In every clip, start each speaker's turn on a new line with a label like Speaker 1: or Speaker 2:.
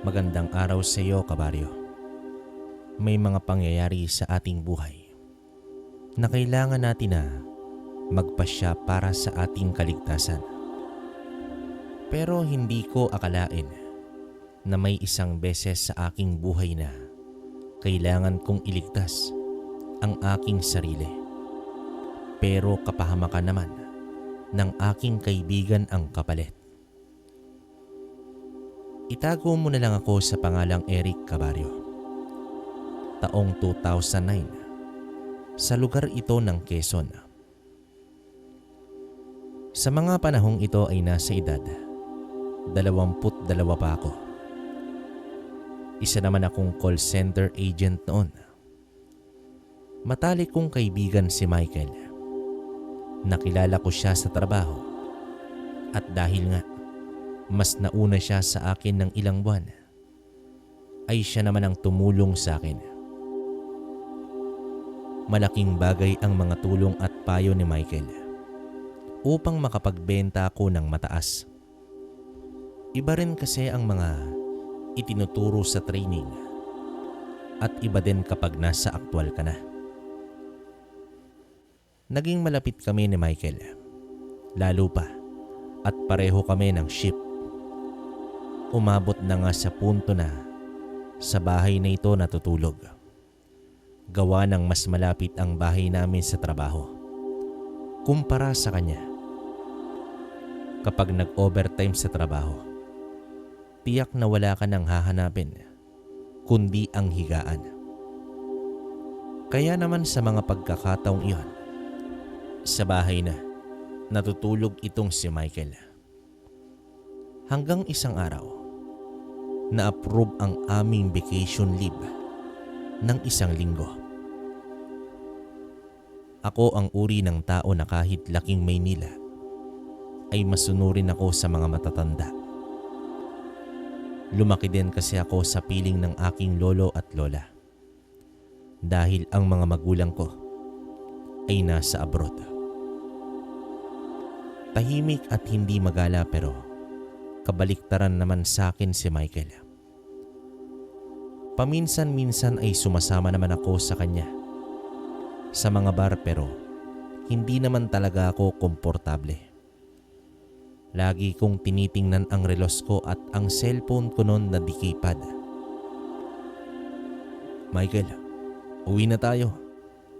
Speaker 1: Magandang araw sa iyo, kabaryo. May mga pangyayari sa ating buhay na kailangan natin na magpasya para sa ating kaligtasan. Pero hindi ko akalain na may isang beses sa aking buhay na kailangan kong iligtas ang aking sarili. Pero kapahamakan naman ng aking kaibigan ang kapalit. Itago mo na lang ako sa pangalang Eric, kabaryo. Taong 2009, sa lugar ito ng Quezon. Sa mga panahong ito ay nasa edad 22 pa ako. Isa naman akong call center agent noon. Matalik kong kaibigan si Michael. Nakilala ko siya sa trabaho at dahil nga mas nauna siya sa akin ng ilang buwan, ay siya naman ang tumulong sa akin. Malaking bagay ang mga tulong at payo ni Michael upang makapagbenta ako ng mataas. Iba rin kasi ang mga itinuturo sa training at iba din kapag nasa aktwal ka na. Naging malapit kami ni Michael, lalo pa at pareho kami ng ship. Umabot na nga sa punto na sa bahay na ito natutulog. Gawa ng mas malapit ang bahay namin sa trabaho kumpara sa kanya. Kapag nag-overtime sa trabaho, tiyak na wala ka nang hahanapin kundi ang higaan. Kaya naman sa mga pagkakataong iyon, sa bahay na natutulog itong si Michael. Hanggang isang araw, na-approve ang aming vacation leave ng 1 linggo. Ako ang uri ng tao na kahit laking Maynila ay masunurin ako sa mga matatanda. Lumaki din kasi ako sa piling ng aking lolo at lola dahil ang mga magulang ko ay nasa abroad. Tahimik at hindi magala pero kabaliktaran naman sa akin si Michael. Paminsan-minsan ay sumasama naman ako sa kanya sa mga bar pero hindi naman talaga ako komportable. Lagi kong tinitingnan ang relos ko at ang cellphone ko noon na di-keypad. Michael, uwi na tayo.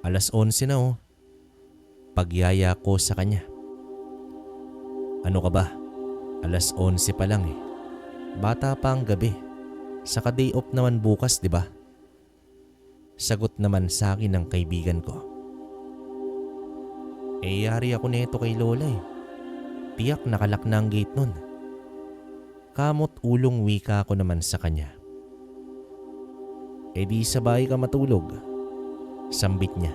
Speaker 1: 11:00 na oh. Pagyaya ko sa kanya. Ano ka ba? 11:00 pa lang eh. Bata pa ang gabi. Saka day off naman bukas, di ba? Sagot naman sa akin ng kaibigan ko. Yari ako nito kay Lola eh. Tiyak nakalak na ang gate nun. Kamot ulong wika ko naman sa kanya. Di sa bahay ka matulog. Sambit niya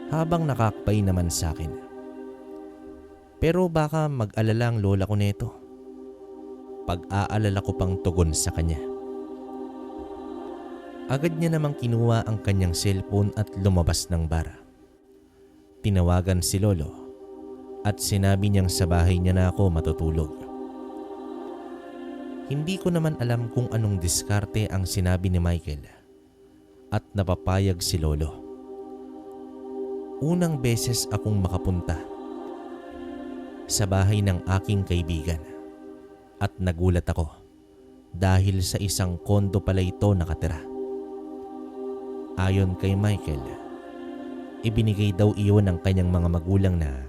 Speaker 1: habang nakakpay naman sa akin. Pero baka mag-alala ang lola ko nito. Pag-aalala ko pang tugon sa kanya. Agad niya namang kinuha ang kanyang cellphone at lumabas ng bar. Tinawagan si lolo at sinabi niyang sa bahay niya na ako matutulog. Hindi ko naman alam kung anong diskarte ang sinabi ni Michael at napapayag si lolo. Unang beses akong makapunta sa bahay ng aking kaibigan at nagulat ako dahil sa isang kondo pala ito nakatira. Ayon kay Michael, ibinigay daw iyon ng kanyang mga magulang na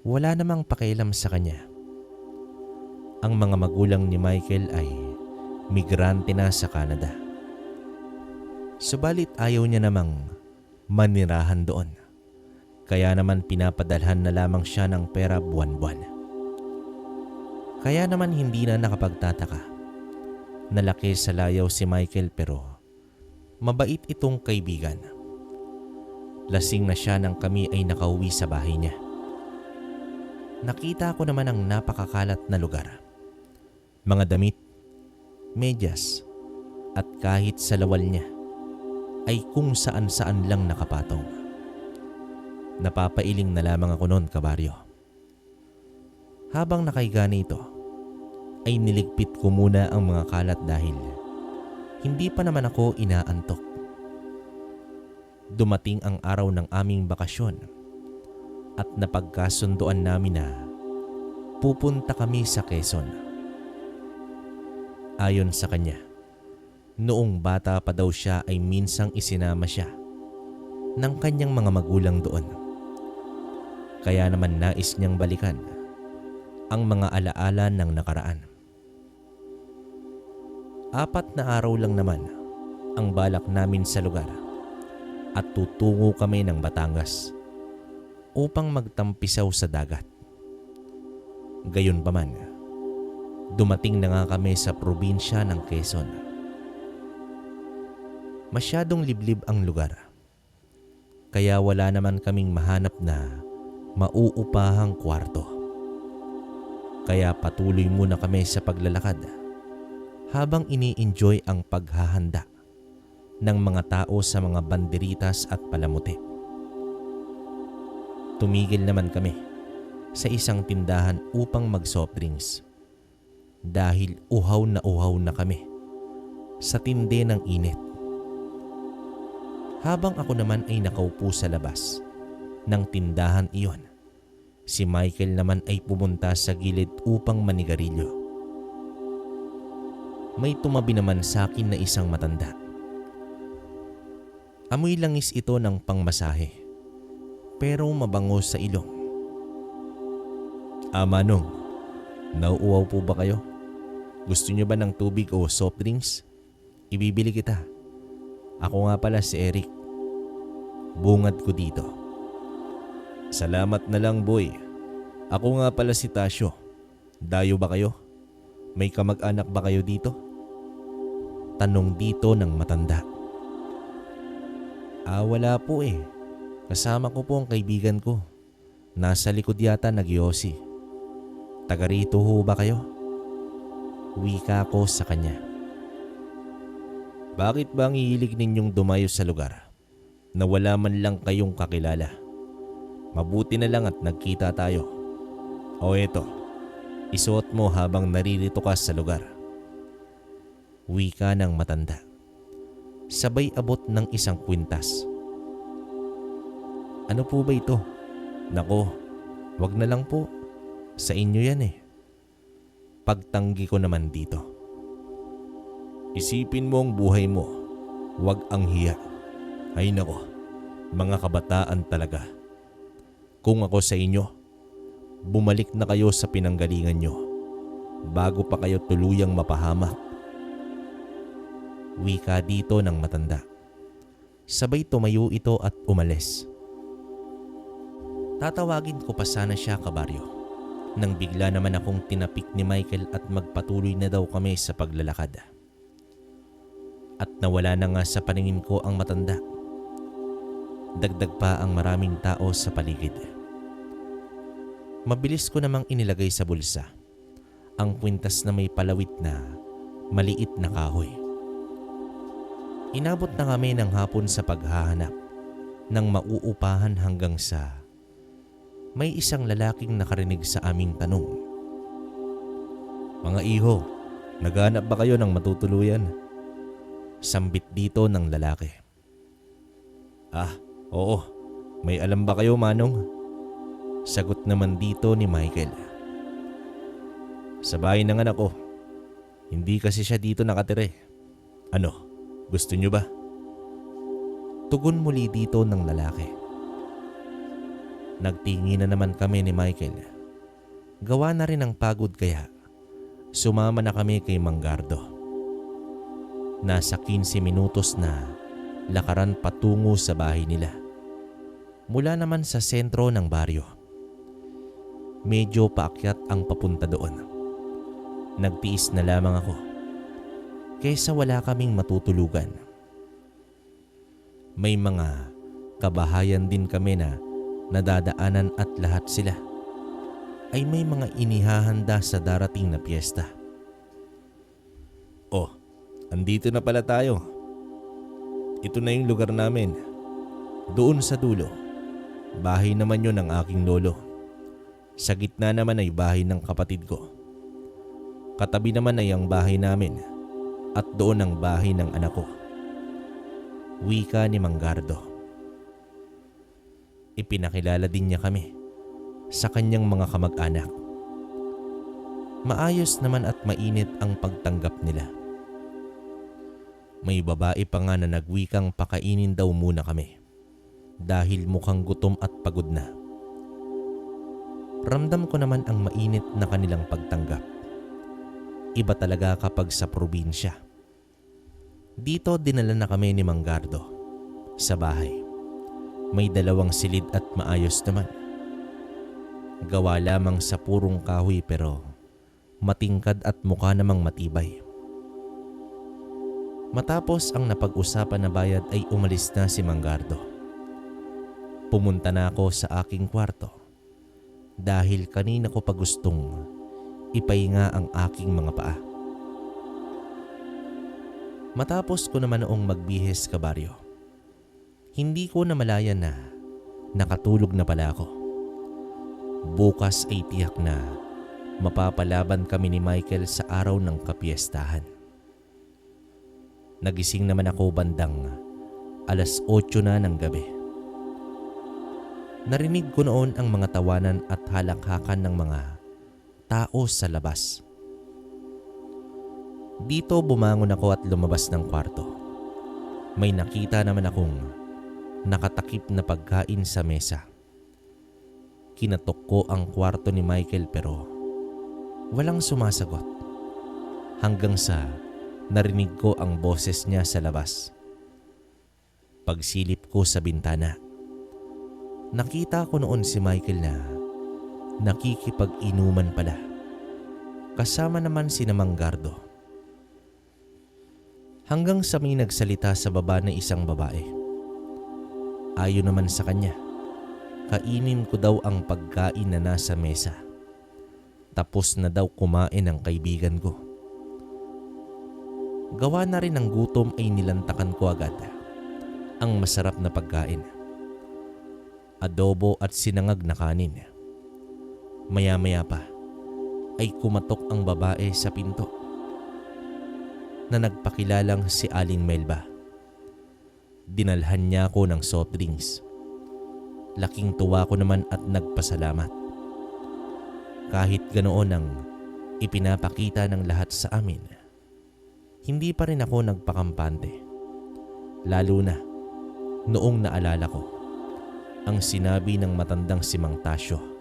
Speaker 1: wala namang pakialam sa kanya. Ang mga magulang ni Michael ay migrante na sa Canada. Subalit ayaw niya namang manirahan doon. Kaya naman pinapadalhan na lamang siya ng pera buwan-buwan. Kaya naman hindi na nakapagtataka. Nalaki sa layaw si Michael pero mabait itong kaibigan. Lasing na siya nang kami ay nakauwi sa bahay niya. Nakita ko naman ang napakakalat na lugar. Mga damit, medyas, at kahit sa lawal niya ay kung saan-saan lang nakapatong. Napapailing na lamang ako noon, kabaryo. Habang nakahiga nito, ay niligpit ko muna ang mga kalat dahil hindi pa naman ako inaantok. Dumating ang araw ng aming bakasyon at napagkasunduan namin na pupunta kami sa Quezon. Ayon sa kanya, noong bata pa daw siya ay minsang isinama siya ng kanyang mga magulang doon. Kaya naman nais niyang balikan ang mga alaala ng nakaraan. 4 na araw lang naman ang balak namin sa lugar at tutungo kami ng Batangas upang magtampisaw sa dagat. Gayunpaman, dumating na nga kami sa probinsya ng Quezon. Masyadong liblib ang lugar, kaya wala naman kaming mahanap na mauupahang kwarto. Kaya patuloy muna kami sa paglalakad habang ini-enjoy ang paghahanda ng mga tao sa mga banderitas at palamuti. Tumigil naman kami sa isang tindahan upang mag-soft drinks dahil uhaw na kami sa tindi ng init. Habang ako naman ay nakaupo sa labas ng tindahan iyon, si Michael naman ay pumunta sa gilid upang manigarilyo. May tumabi naman sa akin na isang matanda. Amoy langis ito ng pangmasahe, pero mabango sa ilong. Manong, nauuhaw po ba kayo? Gusto niyo ba ng tubig o soft drinks? Ibibili kita. Ako nga pala si Eric. Bungad ko dito. Salamat na lang, boy. Ako nga pala si Tasyo. Dayo ba kayo? May kamag-anak ba kayo dito? Tanong dito ng matanda. Wala po eh. Kasama ko po ang kaibigan ko. Nasa likod yata nag-yosi. Taga rito ho ba kayo? Wika ko sa kanya. Bakit ba ang hihilig ninyong dumayo sa lugar na wala man lang kayong kakilala? Mabuti na lang at nagkita tayo. O eto, isuot mo habang naririto ka sa lugar. Wika ng matanda. Sabay abot ng isang kwintas. Ano po ba ito? Nako, wag na lang po. Sa inyo yan eh. Pagtanggi ko naman dito. Isipin mo ang buhay mo. Wag ang hiya. Ay nako, mga kabataan talaga. Kung ako sa inyo, bumalik na kayo sa pinanggalingan nyo bago pa kayo tuluyang mapahamak. Wika dito ng matanda. Sabay tumayo ito at umalis. Tatawagin ko pa sana siya, kabaryo, nang bigla naman akong tinapik ni Michael at magpatuloy na daw kami sa paglalakad. At nawala na nga sa paningin ko ang matanda. Dagdag pa ang maraming tao sa paligid. Mabilis ko namang inilagay sa bulsa ang kwintas na may palawit na maliit na kahoy. Inabot na kami ng hapon sa paghahanap ng mauupahan hanggang sa may isang lalaking nakarinig sa aming tanong. Mga iho, naghanap ba kayo ng matutuluyan? Sambit dito ng lalaki. Oo. May alam ba kayo, Manong? Sagot naman dito ni Michael. Sa bahay ng anak ko. Hindi kasi siya dito nakatira. Ano? Gusto nyo ba? Tugon muli dito ng lalaki. Nagtingi na naman kami ni Michael. Gawa na rin ang pagod kaya sumama na kami kay Mang Gardo. Nasa 15 minutos na lakaran patungo sa bahay nila. Mula naman sa sentro ng baryo. Medyo paakyat ang papunta doon. Nagtiis na lamang ako kaysa wala kaming matutulugan. May mga kabahayan din kami na nadadaanan at lahat sila ay may mga inihahanda sa darating na piyesta. Andito na pala tayo. Ito na yung lugar namin. Doon sa dulo, bahay naman yun ng aking lolo. Sa gitna naman ay bahay ng kapatid ko. Katabi naman ay ang bahay namin at doon ang bahay ng anak ko. Wika ni Manggardo. Ipinakilala din niya kami sa kanyang mga kamag-anak. Maayos naman at mainit ang pagtanggap nila. May babae pa nga na nagwikang pakainin daw muna kami dahil mukhang gutom at pagod na. Ramdam ko naman ang mainit na kanilang pagtanggap. Iba talaga kapag sa probinsya. Dito dinala na kami ni Manggardo sa bahay. May 2 silid at maayos naman. Gawa lamang sa purong kahoy pero matingkad at mukha namang matibay. Matapos ang napag-usapan na bayad ay umalis na si Manggardo. Pumunta na ako sa aking kwarto dahil kanina ko pa gustong ipahinga ang aking mga paa. Matapos ko naman noong magbihis kabaryo, hindi ko namalayan na nakatulog na pala ako. Bukas ay tiyak na mapapalaban kami ni Michael sa araw ng kapiestahan. Nagising naman ako bandang 8:00 na ng gabi. Narinig ko noon ang mga tawanan at halakhakan ng mga tao sa labas. Dito bumangon ako at lumabas ng kwarto. May nakita naman akong nakatakip na pagkain sa mesa. Kinatok ko ang kwarto ni Michael pero walang sumasagot. Hanggang sa narinig ko ang boses niya sa labas. Pagsilip ko sa bintana, nakita ko noon si Michael na nakikipag-inuman pala. Kasama naman si Manggardo. Hanggang sa may nagsalita sa baba na isang babae. Ayon naman sa kanya, kainin ko daw ang pagkain na nasa mesa. Tapos na daw kumain ang kaibigan ko. Gawa na rin ng gutom ay nilantakan ko agad ang masarap na pagkain. Adobo at sinangag na kanin. Maya-maya pa ay kumatok ang babae sa pinto na nagpakilalang si Aling Melba. Dinalhan niya ako ng soft drinks. Laking tuwa ko naman at nagpasalamat. Kahit ganoon ang ipinapakita ng lahat sa amin, hindi pa rin ako nagpakampante. Lalo na noong naalala ko ang sinabi ng matandang si Mang Tasyo.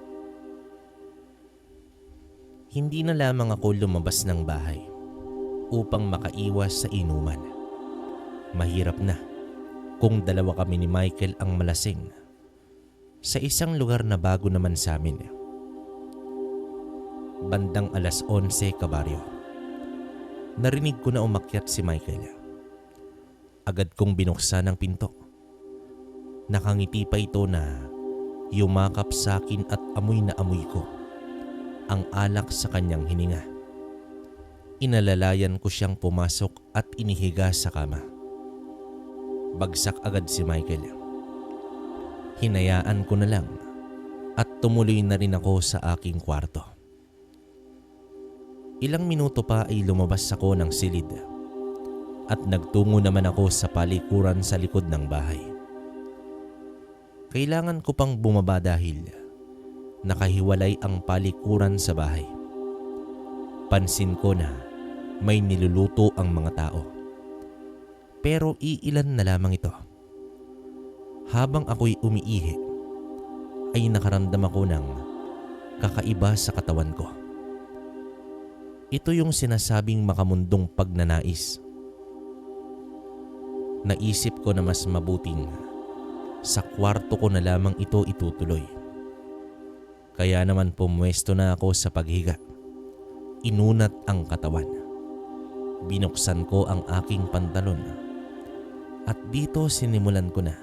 Speaker 1: Hindi na lamang ako lumabas ng bahay upang makaiwas sa inuman. Mahirap na kung 2 kami ni Michael ang malasing sa isang lugar na bago naman sa amin. Bandang 11:00 kabaryo, narinig ko na umakyat si Michael. Agad kong binuksan ang pinto. Nakangiti pa ito na yumakap sa akin at amoy na amoy ko ang alak sa kanyang hininga. Inalalayan ko siyang pumasok at inihiga sa kama. Bagsak agad si Michael. Hinayaan ko na lang at tumuloy na rin ako sa aking kwarto. Ilang minuto pa ay lumabas ako ng silid at nagtungo naman ako sa palikuran sa likod ng bahay. Kailangan ko pang bumaba dahil nakahiwalay ang palikuran sa bahay. Pansin ko na may niluluto ang mga tao. Pero iilan na lamang ito. Habang ako'y umiihi, ay nakaramdam ako ng kakaiba sa katawan ko. Ito yung sinasabing makamundong pagnanais. Naisip ko na mas mabuting sa kwarto ko na lamang ito itutuloy. Kaya naman pumwesto na ako sa paghiga. Inunat ang katawan. Binuksan ko ang aking pantalon at dito sinimulan ko na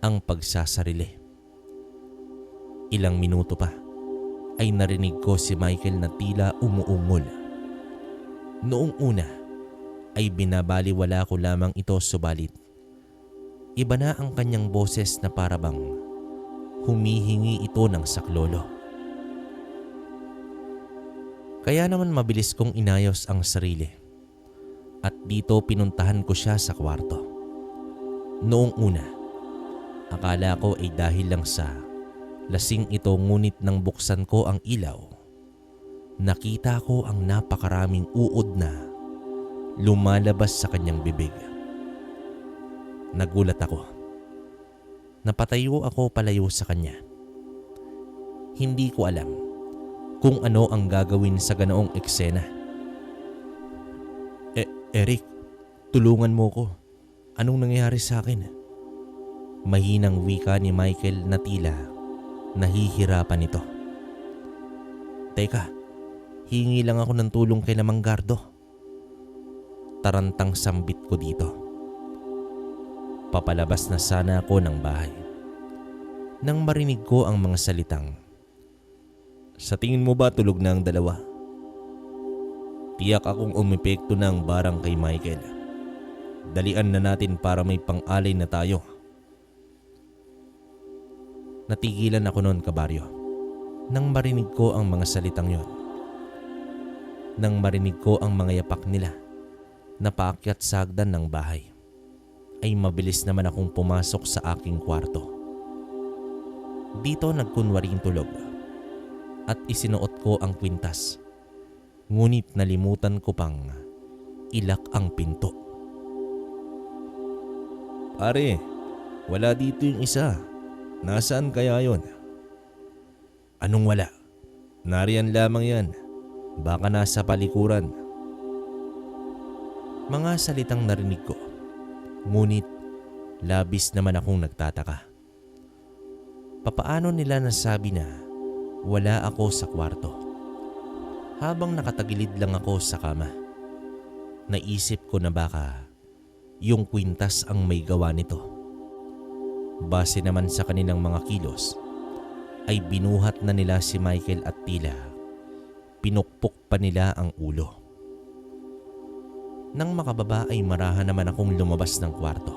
Speaker 1: ang pagsasarili. Ilang minuto pa ay narinig ko si Michael na tila umuungol. Noong una ay binabaliwala ko lamang ito subalit iba na ang kanyang boses na parabang humihingi ito ng saklolo. Kaya naman mabilis kong inayos ang sarili at dito pinuntahan ko siya sa kwarto. Noong una, akala ko ay dahil lang sa lasing ito, ngunit nang buksan ko ang ilaw, nakita ko ang napakaraming uod na lumalabas sa kanyang bibig. Nagulat ako. Napatayo ako palayo sa kanya. Hindi ko alam kung ano ang gagawin sa ganoong eksena. Eric, tulungan mo ko. Anong nangyayari sa akin? Mahinang wika ni Michael na tila nahihirapan ito. Teka, hingi lang ako ng tulong kay Mang Gardo. Tarantang sambit ko dito. Papalabas na sana ako ng bahay nang marinig ko ang mga salitang, "Sa tingin mo ba tulog na ang dalawa?" Tiyak akong umepekto na ang barang kay Michael. Dalian na natin para may pang-alay na tayo. Natigilan ako noon, kabaryo, nang marinig ko ang mga salitang yon. Nang marinig ko ang mga yapak nila na paakyat sa hagdan ng bahay, ay mabilis naman akong pumasok sa aking kwarto. Dito nagkunwaring tulog at isinuot ko ang kwintas. Ngunit nalimutan ko pang ilak ang pinto. Pare, wala dito yung isa. Nasaan kaya yon? Anong wala? Nariyan lamang yan. Baka nasa palikuran. Mga salitang narinig ko. Ngunit labis naman akong nagtataka. Papaano nila nasabi na wala ako sa kwarto? Habang nakatagilid lang ako sa kama, naisip ko na baka yung kwintas ang may gawa nito. Base naman sa kanilang mga kilos, ay binuhat na nila si Michael at tila pinukpok pa nila ang ulo. Nang makababa ay marahan naman akong lumabas ng kwarto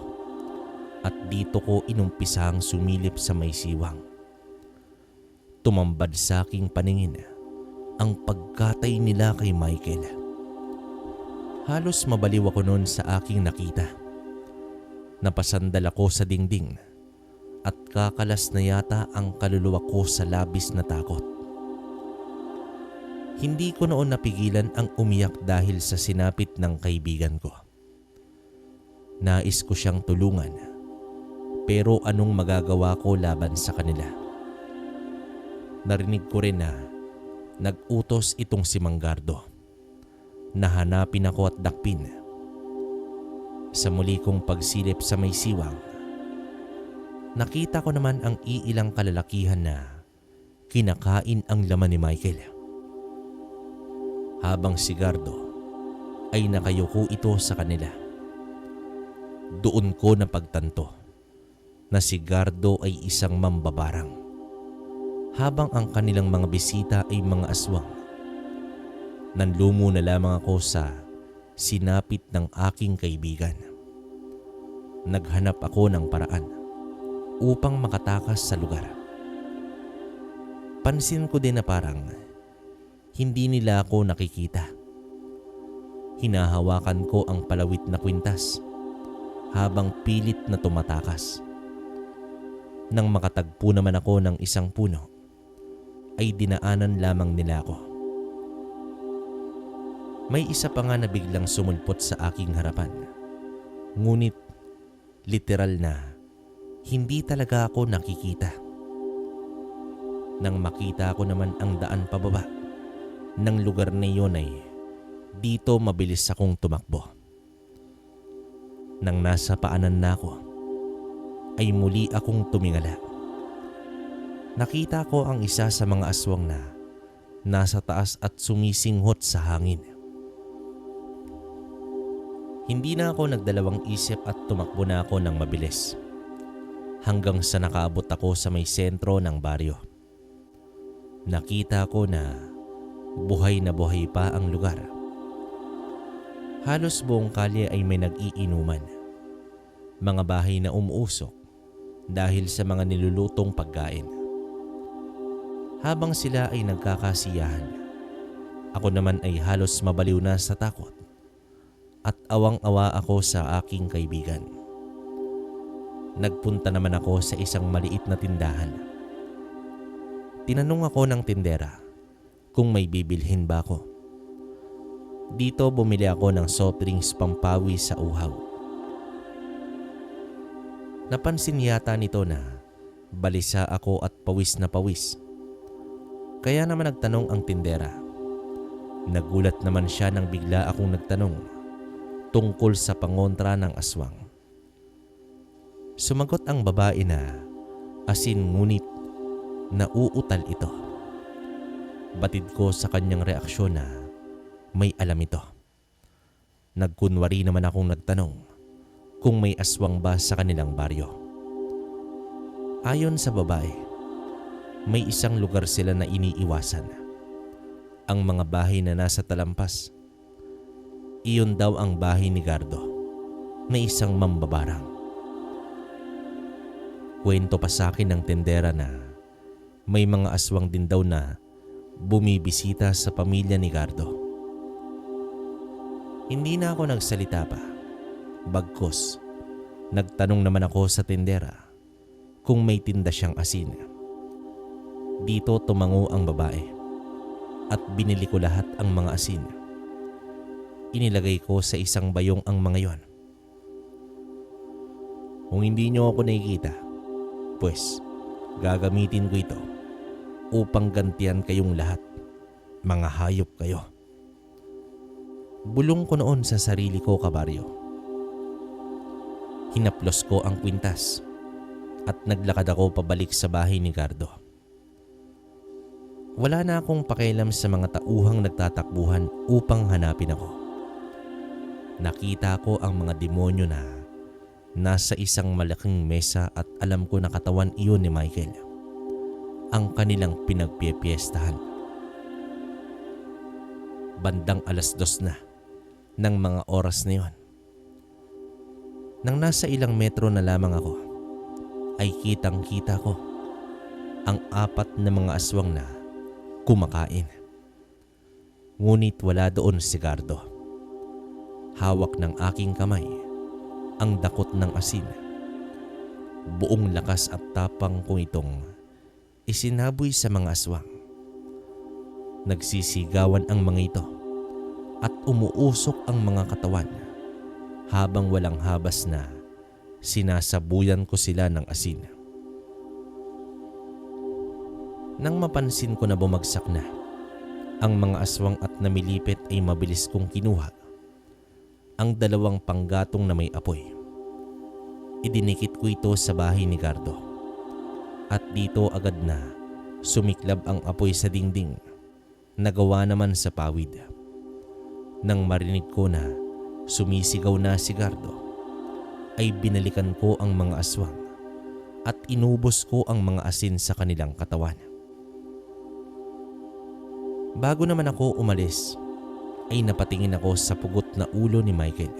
Speaker 1: at dito ko inumpisang sumilip sa may siwang. Tumambad sa aking paningin ang pagkatay nila kay Michael. Halos mabaliw ako noon sa aking nakita. Napasandal ako sa dingding at kakalas na yata ang kaluluwa ko sa labis na takot. Hindi ko noon napigilan ang umiyak dahil sa sinapit ng kaibigan ko. Nais ko siyang tulungan, pero anong magagawa ko laban sa kanila? Narinig ko rin na nag-utos itong si Mang Gardo na hanapin ako at dakpin. Sa muli kong pagsilip sa may siwang, nakita ko naman ang iilang kalalakihan na kinakain ang laman ni Michael. Habang si Gardo ay nakayuko ito sa kanila. Doon ko napagtanto na si Gardo ay isang mambabarang, habang ang kanilang mga bisita ay mga aswang. Nanlumo na lamang ako sa sinapit ng aking kaibigan. Naghanap ako ng paraan upang makatakas sa lugar. Pansin ko din na parang hindi nila ako nakikita. Hinahawakan ko ang palawit na kwintas habang pilit na tumatakas. Nang makatagpo naman ako ng isang puno, ay dinaanan lamang nila ako. May isa pa nga na biglang sumulpot sa aking harapan. Ngunit literal na hindi talaga ako nakikita. Nang makita ko naman ang daan pababa ng lugar na iyon ay dito mabilis akong tumakbo. Nang nasa paanan na ako, ay muli akong tumingala. Nakita ko ang isa sa mga aswang na nasa taas at sumisinghot sa hangin. Hindi na ako nagdalawang isip at tumakbo na ako ng mabilis hanggang sa nakaabot ako sa may sentro ng baryo. Nakita ko na buhay pa ang lugar. Halos buong kalye ay may nag-iinuman. Mga bahay na umuusok dahil sa mga nilulutong pagkain. Habang sila ay nagkakasiyahan, Ako naman ay halos mabaliw na sa takot at awang-awa ako sa aking kaibigan. Nagpunta naman ako sa isang maliit na tindahan. Tinanong ako ng tindera kung may bibilhin ba ako. Dito bumili ako ng soft drinks pampawi sa uhaw. Napansin yata nito na balisa ako at pawis na pawis. Kaya naman nagtanong ang tindera. Nagulat naman siya nang bigla akong nagtanong tungkol sa pangontra ng aswang. Sumagot ang babae na asin ngunit nauutal ito. Batid ko sa kanyang reaksyon na may alam ito. Nagkunwari naman akong nagtanong kung may aswang ba sa kanilang baryo. Ayon sa babae, may isang lugar sila na iniiwasan. Ang mga bahay na nasa talampas. Iyon daw ang bahay ni Gardo na isang mambabarang. Kwento pa sa akin ng tendera na may mga aswang din daw na bumibisita sa pamilya ni Gardo. Hindi na ako nagsalita pa. Bagkus, nagtanong naman ako sa tendera kung may tinda siyang asin. Dito tumango ang babae at binili ko lahat ang mga asin. Inilagay ko sa isang bayong ang mga yon. Kung hindi niyo ako nakikita, pues gagamitin ko ito upang gantian kayong lahat. Mga hayop kayo. Bulong ko noon sa sarili ko, kabaryo. Hinaplos ko ang kwintas at naglakad ako pabalik sa bahay ni Gardo. Wala na akong pakialam sa mga tauhang nagtatakbuhan upang hanapin ako. Nakita ko ang mga demonyo na nasa isang malaking mesa at alam ko na katawan iyon ni Michael. Ang kanilang pinagpipiestahan. Bandang 2:00 na ng mga oras na yon. Nang nasa ilang metro na lamang ako, ay kitang-kita ko ang 4 na mga aswang na kumakain. Ngunit wala doon si Gardo. Hawak ng aking kamay ang dakot ng asin. Buong lakas at tapang ko itong isinaboy sa mga aswang. Nagsisigawan ang mga ito at umuusok ang mga katawan habang walang habas na sinasabuyan ko sila ng asin. Nang mapansin ko na bumagsak na ang mga aswang at namilipit ay mabilis kong kinuha ang 2 panggatong na may apoy. Idinikit ko ito sa bahay ni Gardo at dito agad na sumiklab ang apoy sa dingding. Nagawa naman sa pawid. Nang marinig ko na sumisigaw na si Gardo, ay binalikan ko ang mga aswang at inubos ko ang mga asin sa kanilang katawan. Bago naman ako umalis, ay napatingin ako sa pugot na ulo ni Michael.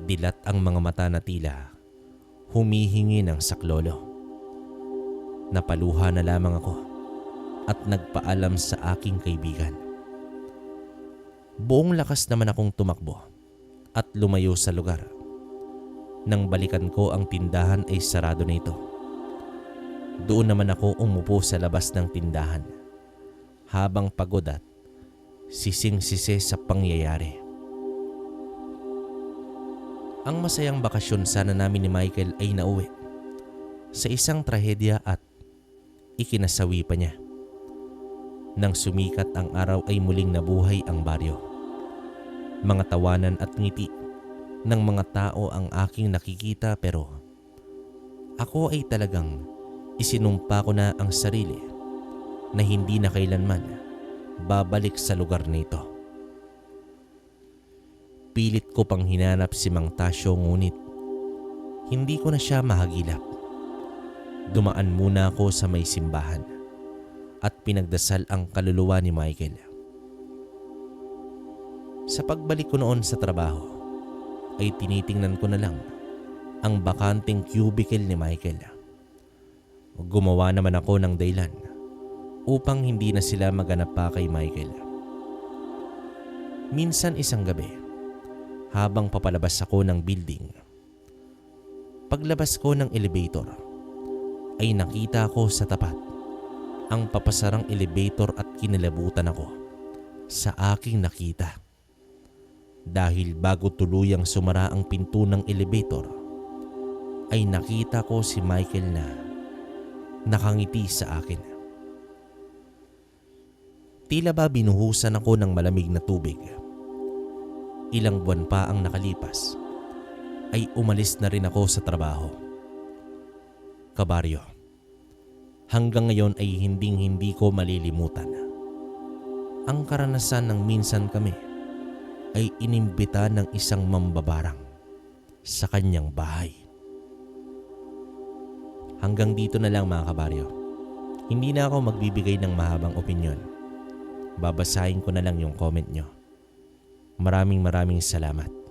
Speaker 1: Dilat ang mga mata na tila humihingi ng saklolo. Napaluha na lamang ako at nagpaalam sa aking kaibigan. Buong lakas naman akong tumakbo at lumayo sa lugar. Nang balikan ko ang tindahan ay sarado na ito. Doon naman ako umupo sa labas ng tindahan habang pagod at sising-sisi sa pangyayari. Ang masayang bakasyon sana namin ni Michael ay nauwi sa isang trahedya at ikinasawi pa niya. Nang sumikat ang araw ay muling nabuhay ang baryo. Mga tawanan at ngiti ng mga tao ang aking nakikita, pero ako ay talagang isinumpa ko na ang sarili na hindi na kailanman babalik sa lugar na ito. Pilit ko pang hinanap si Mang Tasyo ngunit hindi ko na siya mahagilap. Dumaan muna ako sa may simbahan at pinagdasal ang kaluluwa ni Michael. Sa pagbalik ko noon sa trabaho ay tinitingnan ko na lang ang bakanting cubicle ni Michael. Gumawa naman ako ng dahilan upang hindi na sila maganap pa kay Michael. Minsan isang gabi, habang papalabas ako ng building, paglabas ko ng elevator, ay nakita ko sa tapat ang papasarang elevator at kinalabutan ako sa aking nakita. Dahil bago tuluyang sumara ang pinto ng elevator, ay nakita ko si Michael na nakangiti sa akin. Tila ba binuhusan ako ng malamig na tubig. Ilang buwan pa ang nakalipas, ay umalis na rin ako sa trabaho. Kabaryo, hanggang ngayon ay hindi ko malilimutan ang karanasan ng minsan kami ay inimbita ng isang mambabarang sa kanyang bahay. Hanggang dito na lang mga kabaryo. Hindi na ako magbibigay ng mahabang opinyon. Babasahin ko na lang yung comment nyo. Maraming salamat.